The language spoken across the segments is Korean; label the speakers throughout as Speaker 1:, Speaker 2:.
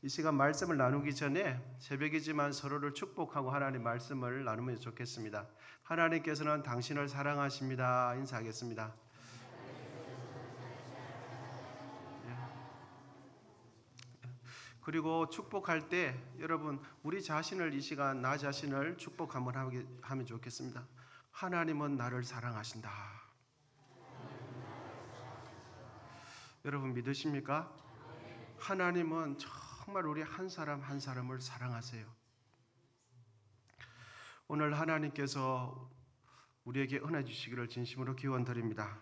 Speaker 1: 이 시간 말씀을 나누기 전에 새벽이지만 서로를 축복하고 하나님 말씀을 나누면 좋겠습니다. 하나님께서는 당신을 사랑하십니다. 인사하겠습니다. 그리고 축복할 때 여러분 우리 자신을 이 시간 나 자신을 축복 한번 하면 좋겠습니다. 하나님은 나를 사랑하신다. 여러분 믿으십니까? 하나님은 정말 우리 한 사람 한 사람을 사랑하세요. 오늘 하나님께서 우리에게 은혜 주시기를 진심으로 기원드립니다.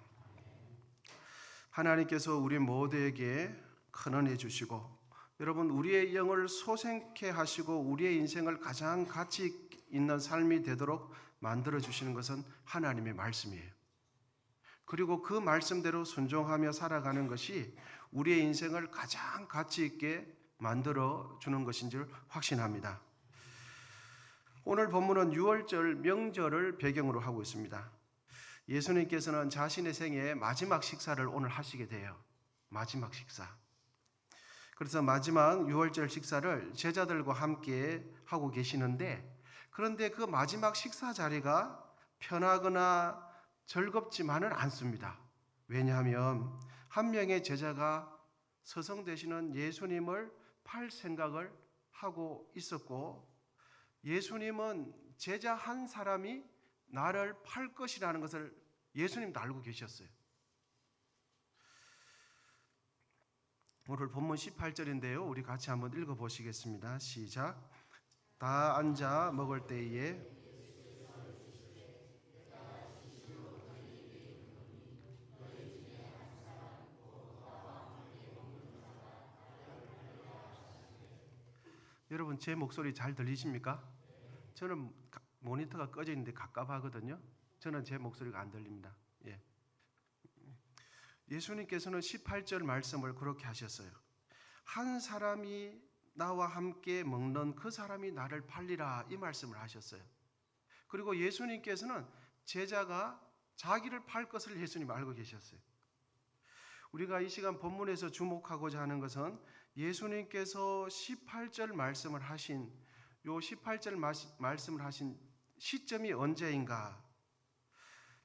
Speaker 1: 하나님께서 우리 모두에게 큰 은혜 주시고 여러분 우리의 영을 소생케 하시고 우리의 인생을 가장 가치 있는 삶이 되도록 만들어 주시는 것은 하나님의 말씀이에요. 그리고 그 말씀대로 순종하며 살아가는 것이 우리의 인생을 가장 가치 있게 만들어 주는 것인 줄 확신합니다. 오늘 본문은 6월절 명절을 배경으로 하고 있습니다. 예수님께서는 자신의 생애 마지막 식사를 오늘 하시게 돼요. 마지막 식사. 그래서 마지막 6월절 식사를 제자들과 함께 하고 계시는데 그런데 그 마지막 식사 자리가 편하거나 즐겁지만은 않습니다. 왜냐하면 한 명의 제자가 서성 되시는 예수님을 팔 생각을 하고 있었고 예수님은 제자 한 사람이 나를 팔 것이라는 것을 예수님도 알고 계셨어요. 오늘 본문 18절인데요. 우리 같이 한번 읽어보시겠습니다. 시작. 다 앉아 먹을 때에 여러분 제 목소리 잘 들리십니까? 저는 모니터가 꺼져 있는데 갑갑하거든요. 저는 제 목소리가 안 들립니다. 예. 예수님께서는 18절 말씀을 그렇게 하셨어요. 한 사람이 나와 함께 먹는 그 사람이 나를 팔리라 이 말씀을 하셨어요. 그리고 예수님께서는 제자가 자기를 팔 것을 예수님 알고 계셨어요. 우리가 이 시간 본문에서 주목하고자 하는 것은 예수님께서 18절 말씀을 하신 요 18절 말씀을 하신 시점이 언제인가?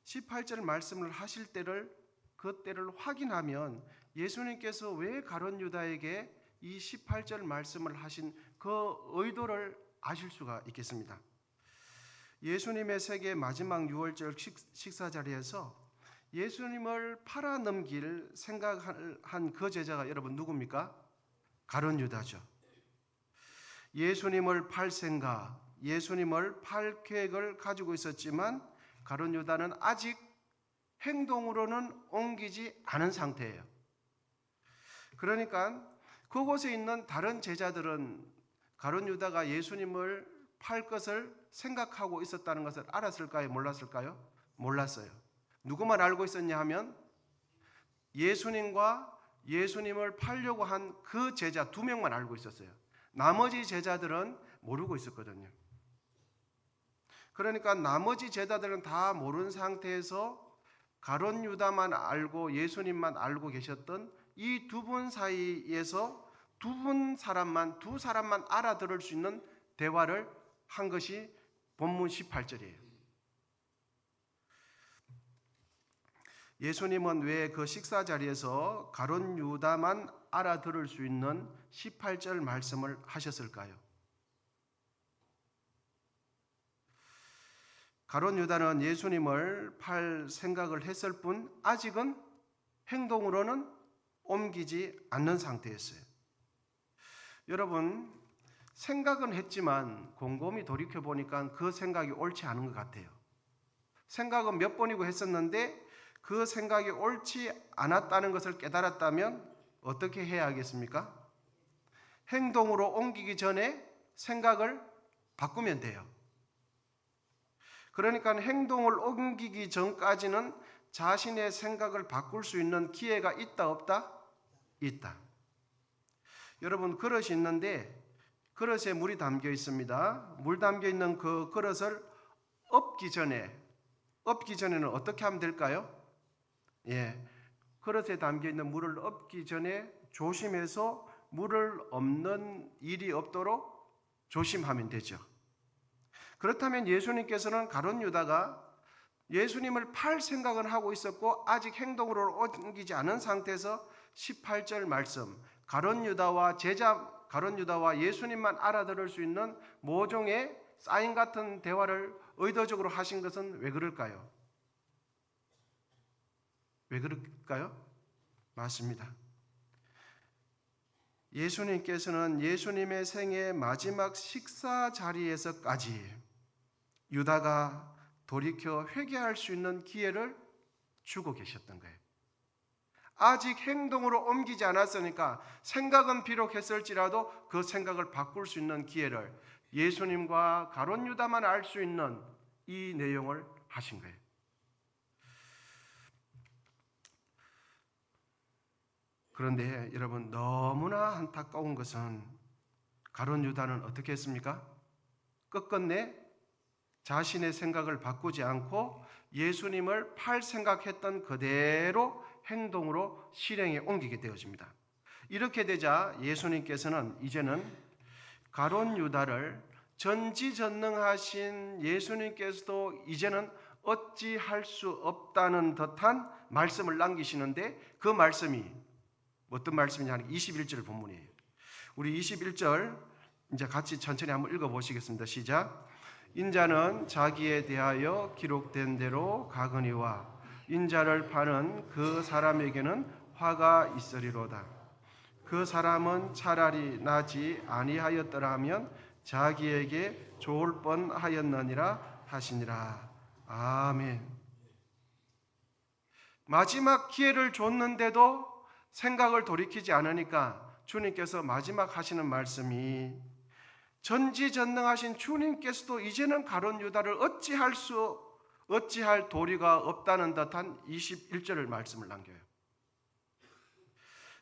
Speaker 1: 18절 말씀을 하실 때를 그때를 확인하면 예수님께서 왜 가룟 유다에게 이 18절 말씀을 하신 그 의도를 아실 수가 있겠습니다. 예수님의 세계 마지막 6월절 식사 자리에서 예수님을 팔아넘길 생각을 한 그 제자가 여러분 누굽니까? 가룟 유다죠. 예수님을 팔 생각, 예수님을 팔 계획을 가지고 있었지만 가룟 유다는 아직 행동으로는 옮기지 않은 상태예요. 그러니까 그곳에 있는 다른 제자들은 가룟 유다가 예수님을 팔 것을 생각하고 있었다는 것을 알았을까요? 몰랐을까요? 몰랐어요. 누구만 알고 있었냐 하면 예수님과 예수님을 팔려고 한 그 제자 2명만 알고 있었어요. 나머지 제자들은 모르고 있었거든요. 그러니까 나머지 제자들은 다 모르는 상태에서 가룟 유다만 알고 예수님만 알고 계셨던 이 두 분 사이에서 두 사람만 알아들을 수 있는 대화를 한 것이 본문 18절이에요. 예수님은 왜 그 식사 자리에서 가룟 유다만 알아들을 수 있는 18절 말씀을 하셨을까요? 가룟 유다는 예수님을 팔 생각을 했을 뿐 아직은 행동으로는 옮기지 않는 상태였어요. 여러분 생각은 했지만 곰곰이 돌이켜보니까 그 생각이 옳지 않은 것 같아요. 생각은 몇 번이고 했었는데 그 생각이 옳지 않았다는 것을 깨달았다면 어떻게 해야 하겠습니까? 행동으로 옮기기 전에 생각을 바꾸면 돼요. 그러니까 행동을 옮기기 전까지는 자신의 생각을 바꿀 수 있는 기회가 있다 없다? 있다. 여러분 그릇이 있는데 그릇에 물이 담겨 있습니다. 물 담겨 있는 그 그릇을 엎기 전에는 어떻게 하면 될까요? 그릇에 담겨 있는 물을 엎기 전에 조심해서 물을 없는 일이 없도록 조심하면 되죠. 그렇다면 예수님께서는 가룟 유다가 예수님을 팔 생각은 하고 있었고 아직 행동으로 옮기지 않은 상태에서 18절 말씀, 가룟 유다와 예수님만 알아들을 수 있는 모종의 사인 같은 대화를 의도적으로 하신 것은 왜 그럴까요? 왜 그럴까요? 맞습니다. 예수님께서는 예수님의 생애 마지막 식사 자리에서까지 유다가 돌이켜 회개할 수 있는 기회를 주고 계셨던 거예요. 아직 행동으로 옮기지 않았으니까 생각은 비록 했을지라도 그 생각을 바꿀 수 있는 기회를 예수님과 가룟 유다만 알 수 있는 이 내용을 하신 거예요. 그런데 여러분, 너무나 안타까운 것은 가룟 유다는 어떻게 했습니까? 끝끝내 자신의 생각을 바꾸지 않고 예수님을 팔 생각했던 그대로 행동으로 실행에 옮기게 되어집니다. 이렇게 되자 예수님께서는 이제는 가룟 유다를 전지전능하신 예수님께서도 이제는 어찌할 수 없다는 듯한 말씀을 남기시는데, 그 말씀이 어떤 말씀이냐 하는 21절 본문이에요. 우리 21절 이제 같이 천천히 한번 읽어보시겠습니다. 시작. 인자는 자기에 대하여 기록된 대로 가거니와 인자를 파는 그 사람에게는 화가 있으리로다. 그 사람은 차라리 나지 아니하였더라면 자기에게 좋을 뻔하였느니라 하시니라. 아멘. 마지막 기회를 줬는데도 생각을 돌이키지 않으니까 주님께서 마지막 하시는 말씀이, 전지전능하신 주님께서도 이제는 가룟 유다를 어찌할 도리가 없다는 듯한 21절을 말씀을 남겨요.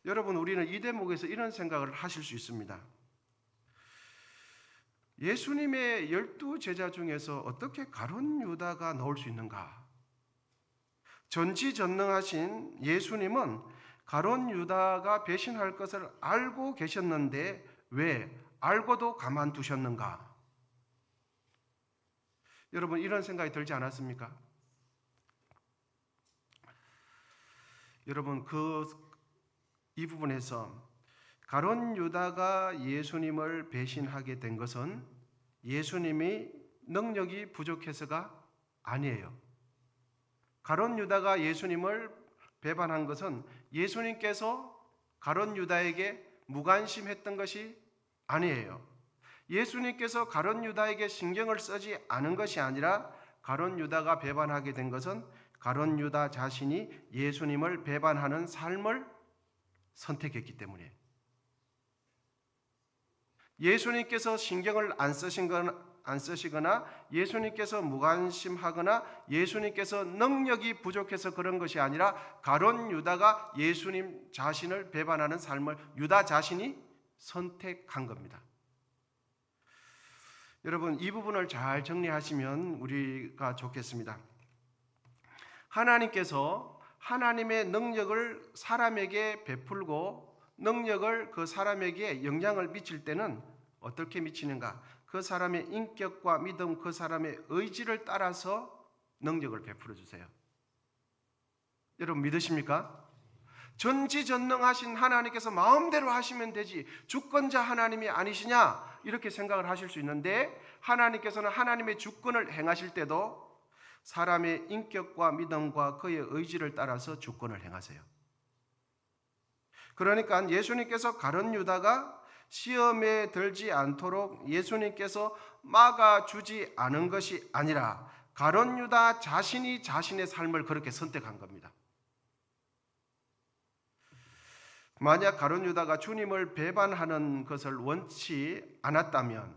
Speaker 1: 여러분, 우리는 이 대목에서 이런 생각을 하실 수 있습니다. 예수님의 12제자 중에서 어떻게 가룟 유다가 나올 수 있는가? 전지전능하신 예수님은 가룟 유다가 배신할 것을 알고 계셨는데 왜 알고도 가만두셨는가? 여러분, 이런 생각이 들지 않았습니까? 여러분, 이 부분에서 가룟 유다가 예수님을 배신하게 된 것은 예수님이 능력이 부족해서가 아니에요. 가룟 유다가 예수님을 배반한 것은 예수님께서 가룟 유다에게 무관심했던 것이 아니에요. 예수님께서 가룟 유다에게 신경을 쓰지 않은 것이 아니라 가룟 유다가 배반하게 된 것은 가룟 유다 자신이 예수님을 배반하는 삶을 선택했기 때문에, 예수님께서 신경을 안 쓰시거나 예수님께서 무관심하거나 예수님께서 능력이 부족해서 그런 것이 아니라 가룟 유다가 예수님 자신을 배반하는 삶을 유다 자신이 선택한 겁니다. 여러분, 이 부분을 잘 정리하시면 우리가 좋겠습니다. 하나님께서 하나님의 능력을 사람에게 베풀고 능력을 그 사람에게 영향을 미칠 때는 어떻게 미치는가? 그 사람의 인격과 믿음, 그 사람의 의지를 따라서 능력을 베풀어 주세요. 여러분, 믿으십니까? 전지전능하신 하나님께서 마음대로 하시면 되지 주권자 하나님이 아니시냐? 이렇게 생각을 하실 수 있는데, 하나님께서는 하나님의 주권을 행하실 때도 사람의 인격과 믿음과 그의 의지를 따라서 주권을 행하세요. 그러니까 예수님께서 가룟 유다가 시험에 들지 않도록 예수님께서 막아주지 않은 것이 아니라 가룟 유다 자신이 자신의 삶을 그렇게 선택한 겁니다. 만약 가룟 유다가 주님을 배반하는 것을 원치 않았다면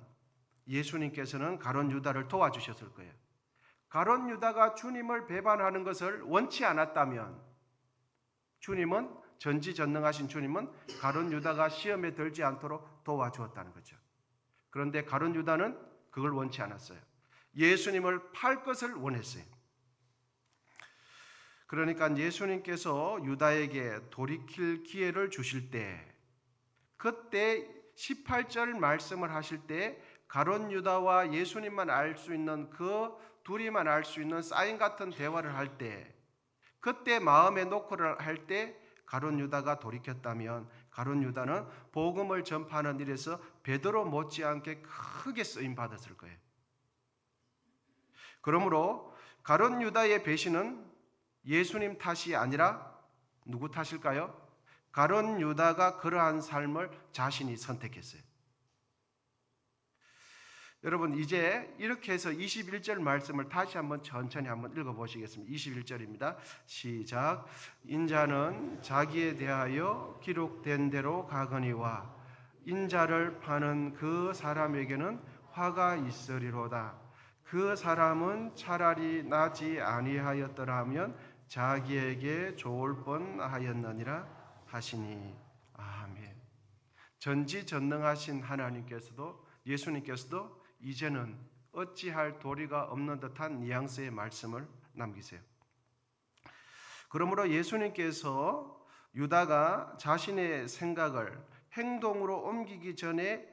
Speaker 1: 예수님께서는 가룟 유다를 도와주셨을 거예요. 가룟 유다가 주님을 배반하는 것을 원치 않았다면 전지전능하신 주님은 가룟 유다가 시험에 들지 않도록 도와주었다는 거죠. 그런데 가룟 유다는 그걸 원치 않았어요. 예수님을 팔 것을 원했어요. 그러니까 예수님께서 유다에게 돌이킬 기회를 주실 때 그때 18절 말씀을 하실 때 가룟 유다와 예수님만 알 수 있는 그 둘이만 알 수 있는 사인 같은 대화를 할 때, 그때 마음의 노크를 할 때 가룟 유다가 돌이켰다면 가룟 유다는 복음을 전파하는 일에서 베드로 못지않게 크게 쓰임 받았을 거예요. 그러므로 가룟 유다의 배신은 예수님 탓이 아니라 누구 탓일까요? 가룟 유다가 그러한 삶을 자신이 선택했어요. 여러분, 이제 이렇게 해서 21절 말씀을 다시 한번 천천히 한번 읽어보시겠습니다. 21절입니다. 시작. 인자는 자기에 대하여 기록된 대로 가거니와 인자를 파는 그 사람에게는 화가 있으리로다. 그 사람은 차라리 나지 아니하였더라면 자기에게 좋을 뻔하였느니라 하시니. 아멘. 전지전능하신 하나님께서도 예수님께서도 이제는 어찌할 도리가 없는 듯한 뉘앙스의 말씀을 남기세요. 그러므로 예수님께서 유다가 자신의 생각을 행동으로 옮기기 전에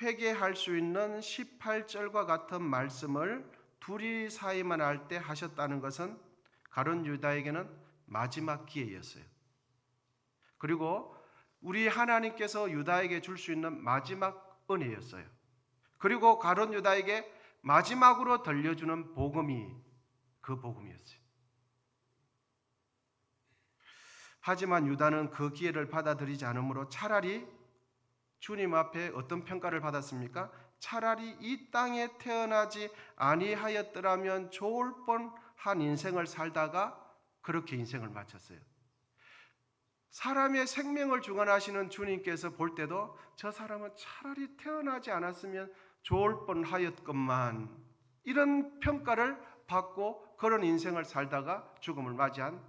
Speaker 1: 회개할 수 있는 18절과 같은 말씀을 둘이 사이만 할 때 하셨다는 것은 가룟 유다에게는 마지막 기회였어요. 그리고 우리 하나님께서 유다에게 줄 수 있는 마지막 은혜였어요. 그리고 가룟 유다에게 마지막으로 들려주는 복음이 그 복음이었어요. 하지만 유다는 그 기회를 받아들이지 않으므로 차라리 주님 앞에 어떤 평가를 받았습니까? 차라리 이 땅에 태어나지 아니하였더라면 좋을 뻔한 인생을 살다가 그렇게 인생을 마쳤어요. 사람의 생명을 주관하시는 주님께서 볼 때도 저 사람은 차라리 태어나지 않았으면 좋을 뻔하였건만, 이런 평가를 받고 그런 인생을 살다가 죽음을 맞이한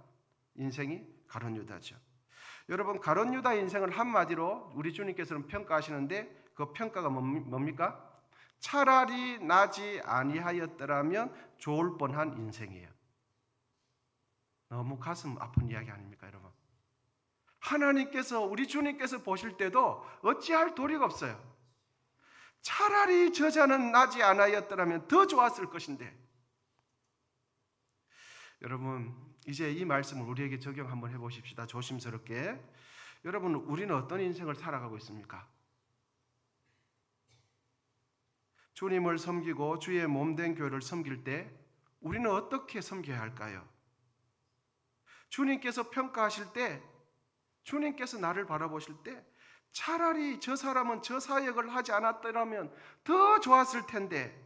Speaker 1: 인생이 가룟 유다죠. 여러분, 가룟 유다의 인생을 한마디로 우리 주님께서는 평가하시는데 그 평가가 뭡니까? 차라리 나지 아니하였더라면 좋을 뻔한 인생이에요. 너무 가슴 아픈 이야기 아닙니까, 여러분? 하나님께서, 우리 주님께서 보실 때도 어찌할 도리가 없어요. 차라리 저자는 나지 않았더라면 더 좋았을 것인데. 여러분, 이제 이 말씀을 우리에게 적용 한번 해보십시다. 조심스럽게. 여러분, 우리는 어떤 인생을 살아가고 있습니까? 주님을 섬기고 주의 몸된 교회를 섬길 때 우리는 어떻게 섬겨야 할까요? 주님께서 평가하실 때, 주님께서 나를 바라보실 때 차라리 저 사람은 저 사역을 하지 않았더라면 더 좋았을 텐데,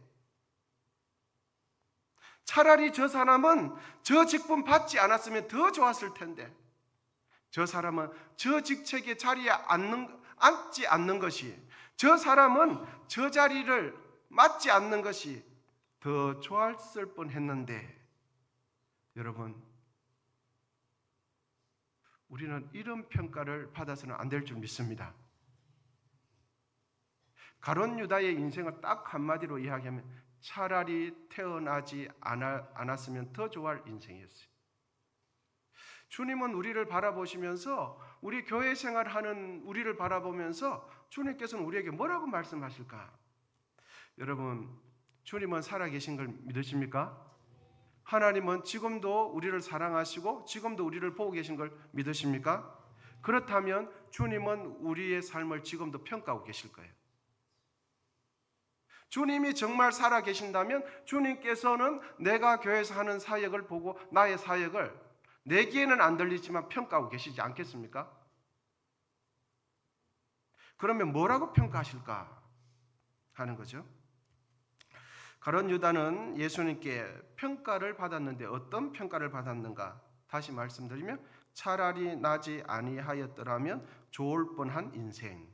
Speaker 1: 차라리 저 사람은 저 직분 받지 않았으면 더 좋았을 텐데, 저 사람은 저 직책의 자리에 앉지 않는 것이, 저 사람은 저 자리를 맡지 않는 것이 더 좋았을 뻔했는데, 여러분, 우리는 이런 평가를 받아서는 안 될 줄 믿습니다. 가룟 유다의 인생을 딱 한마디로 이야기하면 차라리 태어나지 않았으면 더 좋아할 인생이었어요. 주님은 우리를 바라보시면서, 우리 교회 생활하는 우리를 바라보면서 주님께서는 우리에게 뭐라고 말씀하실까? 여러분, 주님은 살아계신 걸 믿으십니까? 하나님은 지금도 우리를 사랑하시고 지금도 우리를 보고 계신 걸 믿으십니까? 그렇다면 주님은 우리의 삶을 지금도 평가하고 계실 거예요. 주님이 정말 살아계신다면 주님께서는 내가 교회에서 하는 사역을 보고 나의 사역을 내기에는 안 들리지만 평가하고 계시지 않겠습니까? 그러면 뭐라고 평가하실까 하는 거죠. 가룟 유다는 예수님께 평가를 받았는데 어떤 평가를 받았는가? 다시 말씀드리면 차라리 나지 아니하였더라면 좋을 뻔한 인생.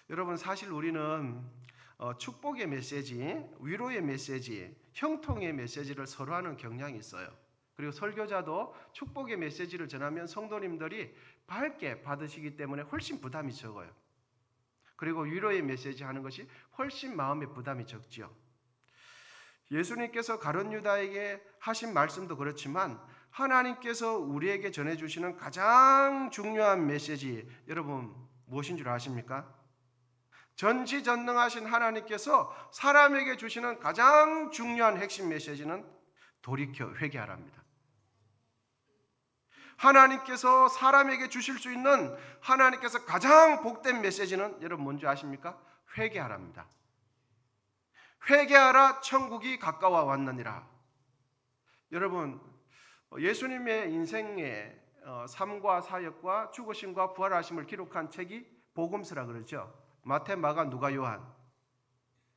Speaker 1: 여러분, 사실 우리는 축복의 메시지, 위로의 메시지, 형통의 메시지를 서로 하는 경향이 있어요. 그리고 설교자도 축복의 메시지를 전하면 성도님들이 밝게 받으시기 때문에 훨씬 부담이 적어요. 그리고 위로의 메시지 하는 것이 훨씬 마음의 부담이 적지요. 예수님께서 가룟 유다에게 하신 말씀도 그렇지만 하나님께서 우리에게 전해주시는 가장 중요한 메시지, 여러분 무엇인 줄 아십니까? 전지전능하신 하나님께서 사람에게 주시는 가장 중요한 핵심 메시지는 돌이켜 회개하랍니다. 하나님께서 사람에게 주실 수 있는 하나님께서 가장 복된 메시지는 여러분 뭔지 아십니까? 회개하랍니다. 회개하라, 천국이 가까워 왔느니라. 여러분, 예수님의 인생의 삶과 사역과 죽으심과 부활하심을 기록한 책이 복음서라 그러죠. 마태, 마가, 누가, 요한.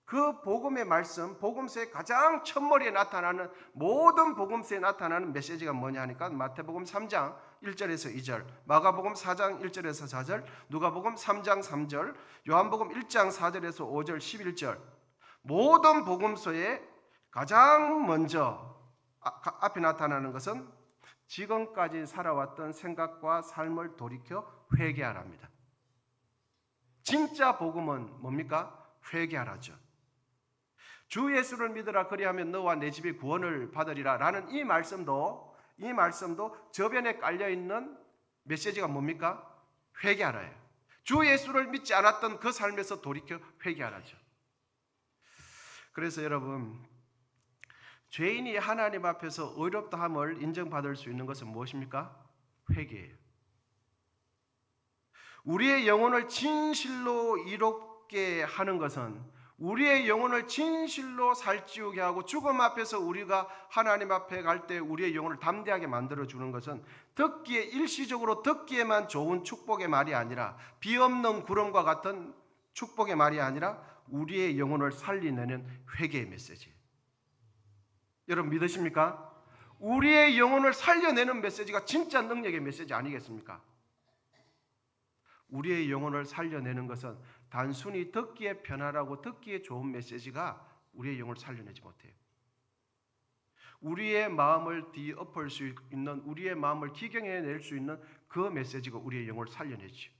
Speaker 1: 그 복음의 말씀, 복음서의 가장 첫머리에 나타나는, 모든 복음서에 나타나는 메시지가 뭐냐 하니까 마태복음 3장 1절에서 2절, 마가복음 4장 1절에서 4절, 누가복음 3장 3절, 요한복음 1장 4절에서 5절 11절. 모든 복음서에 가장 먼저 앞에 나타나는 것은 지금까지 살아왔던 생각과 삶을 돌이켜 회개하랍니다. 진짜 복음은 뭡니까? 회개하라죠. 주 예수를 믿으라, 그리하면 너와 내 집이 구원을 받으리라 라는 이 말씀도 저변에 깔려있는 메시지가 뭡니까? 회개하라예요. 주 예수를 믿지 않았던 그 삶에서 돌이켜 회개하라죠. 그래서 여러분, 죄인이 하나님 앞에서 의롭다함을 인정받을 수 있는 것은 무엇입니까? 회개예요. 우리의 영혼을 진실로 이롭게 하는 것은, 우리의 영혼을 진실로 살찌우게 하고 죽음 앞에서 우리가 하나님 앞에 갈 때 우리의 영혼을 담대하게 만들어주는 것은 듣기에, 일시적으로 듣기에만 좋은 축복의 말이 아니라, 비 없는 구름과 같은 축복의 말이 아니라 우리의 영혼을 살리내는 회개의 메시지예요. 여러분 믿으십니까? 우리의 영혼을 살려내는 메시지가 진짜 능력의 메시지 아니겠습니까? 우리의 영혼을 살려내는 것은 단순히 듣기에 편안하고 듣기에 좋은 메시지가 우리의 영혼을 살려내지 못해요. 우리의 마음을 뒤엎을 수 있는, 우리의 마음을 기경해낼 수 있는 그 메시지가 우리의 영혼을 살려내죠.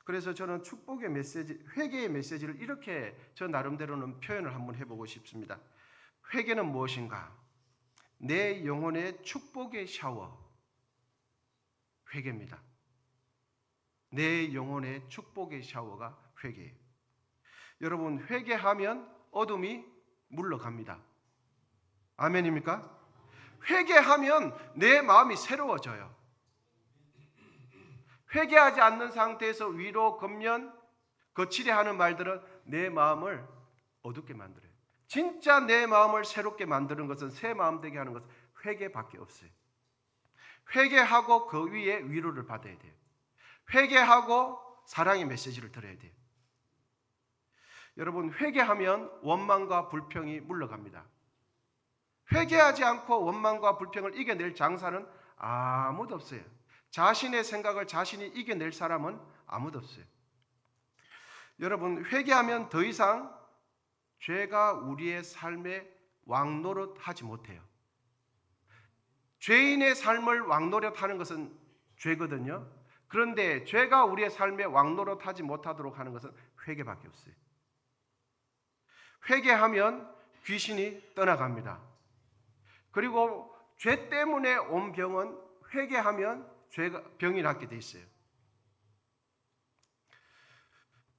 Speaker 1: 그래서 저는 축복의 메시지, 회개의 메시지를 이렇게 저 나름대로는 표현을 한번 해보고 싶습니다. 회개는 무엇인가? 내 영혼의 축복의 샤워, 회개입니다. 내 영혼의 축복의 샤워가 회개예요. 여러분, 회개하면 어둠이 물러갑니다. 아멘입니까? 회개하면 내 마음이 새로워져요. 회개하지 않는 상태에서 위로, 겉면, 거칠게 하는 말들은 내 마음을 어둡게 만들어요. 진짜 내 마음을 새롭게 만드는 것은, 새 마음 되게 하는 것은 회개밖에 없어요. 회개하고 그 위에 위로를 받아야 돼요. 회개하고 사랑의 메시지를 들어야 돼요. 여러분, 회개하면 원망과 불평이 물러갑니다. 회개하지 않고 원망과 불평을 이겨낼 장사는 아무도 없어요. 자신의 생각을 자신이 이겨낼 사람은 아무도 없어요. 여러분, 회개하면 더 이상 죄가 우리의 삶에 왕노릇하지 못해요. 죄인의 삶을 왕노릇하는 것은 죄거든요. 그런데 죄가 우리의 삶에 왕노릇하지 못하도록 하는 것은 회개밖에 없어요. 회개하면 귀신이 떠나갑니다. 그리고 죄 때문에 온 병은 회개하면 병이 낫게 돼 있어요.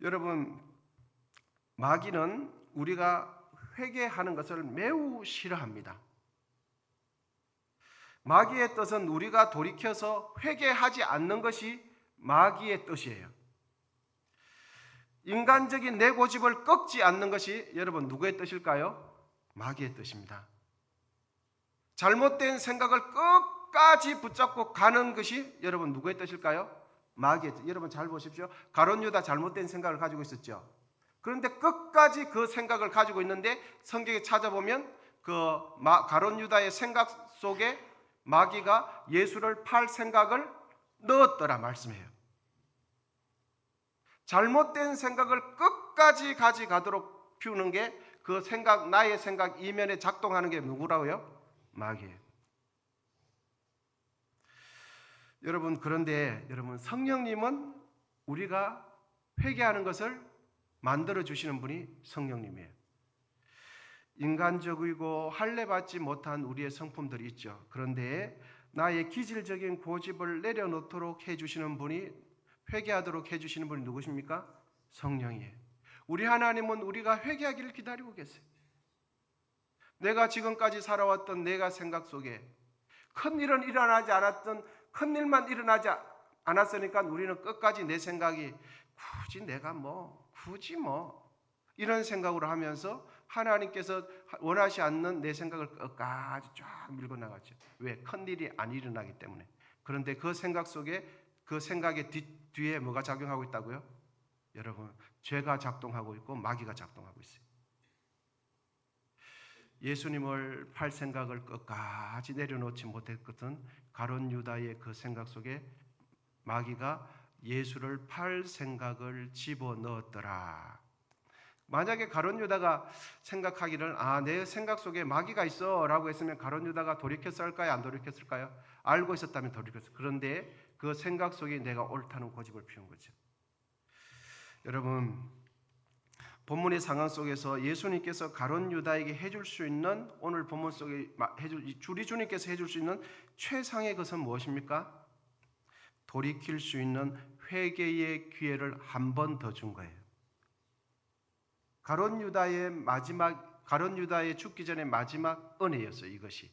Speaker 1: 여러분, 마귀는 우리가 회개하는 것을 매우 싫어합니다. 마귀의 뜻은 우리가 돌이켜서 회개하지 않는 것이 마귀의 뜻이에요. 인간적인 내 고집을 꺾지 않는 것이 여러분 누구의 뜻일까요? 마귀의 뜻입니다. 잘못된 생각을 끝까지 붙잡고 가는 것이 여러분 누구의 뜻일까요? 마귀의 뜻. 여러분 잘 보십시오. 가룟 유다 잘못된 생각을 가지고 있었죠. 그런데 끝까지 그 생각을 가지고 있는데 성경에 찾아보면 그 가룟 유다의 생각 속에 마귀가 예수를 팔 생각을 넣었더라 말씀해요. 잘못된 생각을 끝까지 가져가도록 피우는 게 그 생각, 나의 생각 이면에 작동하는 게 누구라고요? 마귀예요. 여러분, 그런데 여러분, 성령님은 우리가 회개하는 것을 만들어 주시는 분이 성령님이에요. 인간적이고 할례받지 못한 우리의 성품들이 있죠. 그런데 나의 기질적인 고집을 내려놓도록 해주시는 분이, 회개하도록 해주시는 분이 누구십니까? 성령이에요. 우리 하나님은 우리가 회개하기를 기다리고 계세요. 내가 지금까지 살아왔던 내가 생각 속에 큰 일은 일어나지 않았던, 큰 일만 일어나지 않았으니까 우리는 끝까지 내 생각이 굳이 이런 생각으로 하면서 하나님께서 원하지 않는 내 생각을 끝까지 쫙 밀고 나갔죠. 왜? 큰 일이 안 일어나기 때문에. 그런데 그 생각 속에, 그 생각의 뒤에 뭐가 작용하고 있다고요? 여러분, 죄가 작동하고 있고 마귀가 작동하고 있어요. 예수님을 팔 생각을 끝까지 내려놓지 못했거든. 가룟 유다의 그 생각 속에 마귀가 예수를 팔 생각을 집어넣었더라. 만약에 가룟 유다가 생각하기를 내 생각 속에 마귀가 있어 라고 했으면 가룟 유다가 돌이켰을까요? 안 돌이켰을까요? 알고 있었다면 돌이켰어요. 그런데 그 생각 속에 내가 옳다는 고집을 피운 거죠. 여러분, 본문의 상황 속에서 예수님께서 가룟 유다에게 해줄 수 있는, 오늘 본문 속에 우리 주님께서 해줄 수 있는 최상의 것은 무엇입니까? 돌이킬 수 있는 회개의 기회를 한 번 더 준 거예요. 가룟 유다의 죽기 전에 마지막 은혜였어요, 이것이.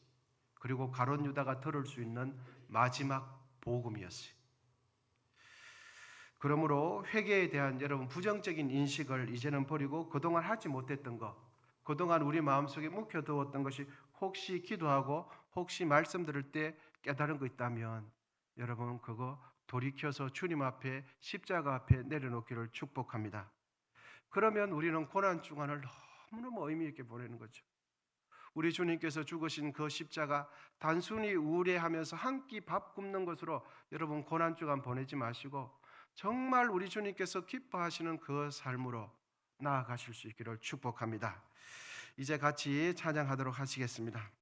Speaker 1: 그리고 가룟 유다가 들을 수 있는 마지막 복음이었어요. 그러므로 회개에 대한 여러분 부정적인 인식을 이제는 버리고 그동안 하지 못했던 것, 그동안 우리 마음속에 묵혀두었던 것이 혹시 기도하고 혹시 말씀 들을 때 깨달은 거 있다면 여러분 그거 돌이켜서 주님 앞에, 십자가 앞에 내려놓기를 축복합니다. 그러면 우리는 고난주간을 너무너무 의미 있게 보내는 거죠. 우리 주님께서 죽으신 그 십자가 단순히 우울해하면서 한 끼 밥 굶는 것으로 여러분 고난주간 보내지 마시고 정말 우리 주님께서 기뻐하시는 그 삶으로 나아가실 수 있기를 축복합니다. 이제 같이 찬양하도록 하시겠습니다.